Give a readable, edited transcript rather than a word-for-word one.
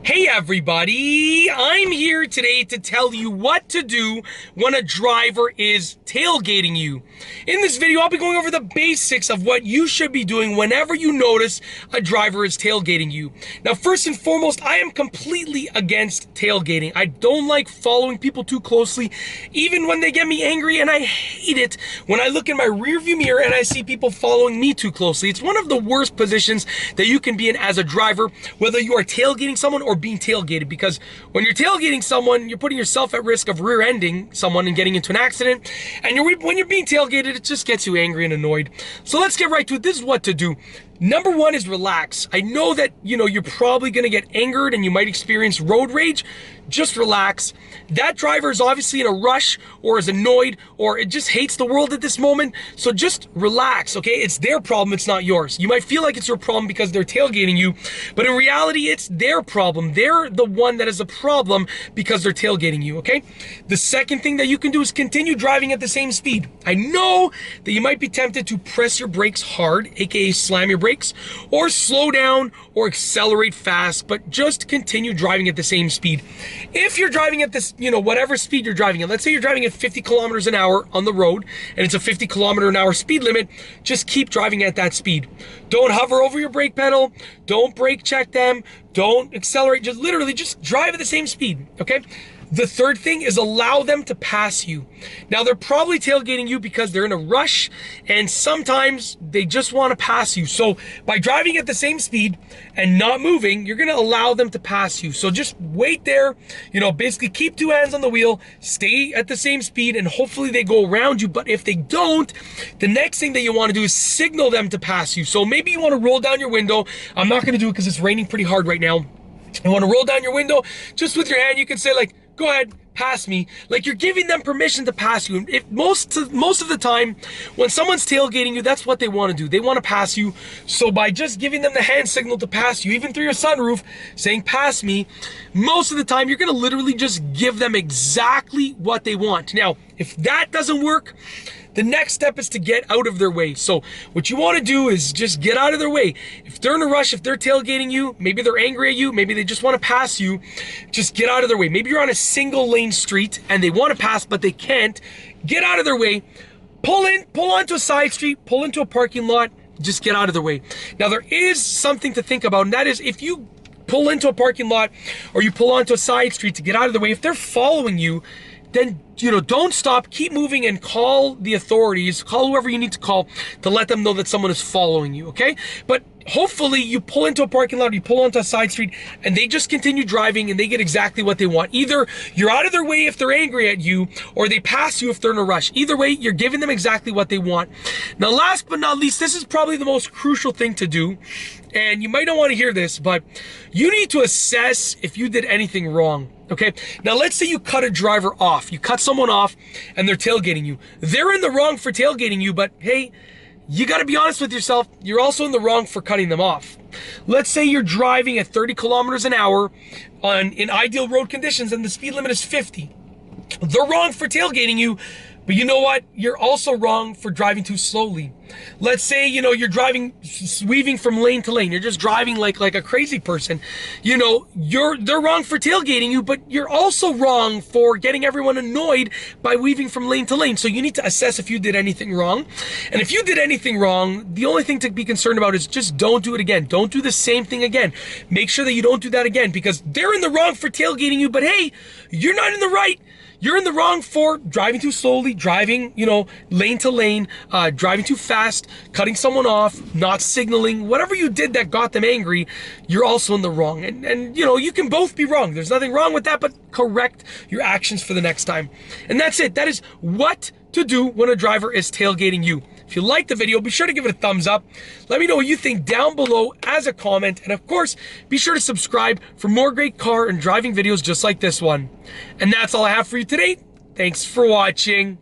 Hey everybody, I'm here today to tell you what to do when a driver is tailgating you. In this video, I'll be going over the basics of what you should be doing whenever you notice a driver is tailgating you. Now, first and foremost, I am completely against tailgating. I don't like following people too closely, even when they get me angry, and I hate it when I look in my rearview mirror and I see people following me too closely. It's one of the worst positions that you can be in as a driver, whether you are tailgating someone or being tailgated, because when you're tailgating someone, you're putting yourself at risk of rear-ending someone and getting into an accident. And when you're being tailgated, it just gets you angry and annoyed. So let's get right to it. This is what to do. Number one is relax. I know that, you're probably going to get angered and you might experience road rage. Just relax. That driver is obviously in a rush or is annoyed or it just hates the world at this moment. So just relax, okay? It's their problem, it's not yours. You might feel like it's your problem because they're tailgating you, but in reality, it's their problem. They're the one that is a problem because they're tailgating you, okay? The second thing that you can do is continue driving at the same speed. I know that you might be tempted to press your brakes hard, aka slam your brakes, or slow down or accelerate fast, but just continue driving at the same speed. If you're driving at this, whatever speed you're driving at, let's say you're driving at 50 kilometers an hour on the road and it's a 50 kilometer an hour speed limit, just keep driving at that speed. Don't hover over your brake pedal. Don't brake check them. Don't accelerate. Just literally just drive at the same speed, okay? The third thing is allow them to pass you. Now, they're probably tailgating you because they're in a rush and sometimes they just want to pass you. So by driving at the same speed and not moving, you're going to allow them to pass you. So just wait there, basically keep two hands on the wheel, stay at the same speed, and hopefully they go around you. But if they don't, the next thing that you want to do is signal them to pass you. So maybe you want to roll down your window. I'm not going to do it because it's raining pretty hard right now. You want to roll down your window, just with your hand, you can say like, go ahead, pass me. Like you're giving them permission to pass you. If most of the time, when someone's tailgating you, that's what they want to do. They want to pass you. So by just giving them the hand signal to pass you, even through your sunroof, saying pass me, most of the time, you're going to literally just give them exactly what they want. Now, if that doesn't work, the next step is to get out of their way. So what you want to do is just get out of their way. If they're in a rush, if they're tailgating you, maybe they're angry at you, maybe they just want to pass you, just get out of their way. Maybe you're on a single lane street and they want to pass, but they can't. Get out of their way, pull onto a side street, pull into a parking lot, just get out of their way. Now there is something to think about, and that is if you pull into a parking lot or you pull onto a side street to get out of the way, if they're following you, then don't stop, keep moving and call the authorities, call whoever you need to call to let them know that someone is following you, okay? But hopefully you pull into a parking lot, or you pull onto a side street and they just continue driving and they get exactly what they want. Either you're out of their way if they're angry at you or they pass you if they're in a rush. Either way, you're giving them exactly what they want. Now, last but not least, this is probably the most crucial thing to do. And you might not want to hear this, but you need to assess if you did anything wrong, okay? Now, let's say you cut a driver off. You cut someone off and they're tailgating you. They're in the wrong for tailgating you, but hey, you got to be honest with yourself. You're also in the wrong for cutting them off. Let's say you're driving at 30 kilometers an hour in ideal road conditions and the speed limit is 50. They're wrong for tailgating you, but you know what? You're also wrong for driving too slowly. Let's say, you're driving, weaving from lane to lane. You're just driving like a crazy person. They're wrong for tailgating you, but you're also wrong for getting everyone annoyed by weaving from lane to lane. So you need to assess if you did anything wrong. And if you did anything wrong, the only thing to be concerned about is just don't do it again. Don't do the same thing again. Make sure that you don't do that again, because they're in the wrong for tailgating you, but hey, you're not in the right. You're in the wrong for driving too slowly, driving, lane to lane, driving too fast, cutting someone off, not signaling, whatever you did that got them angry, you're also in the wrong. And you can both be wrong. There's nothing wrong with that, but correct your actions for the next time. And that's it. That is what to do when a driver is tailgating you. If you liked the video, be sure to give it a thumbs up. Let me know what you think down below as a comment. And of course, be sure to subscribe for more great car and driving videos just like this one. And that's all I have for you today. Thanks for watching.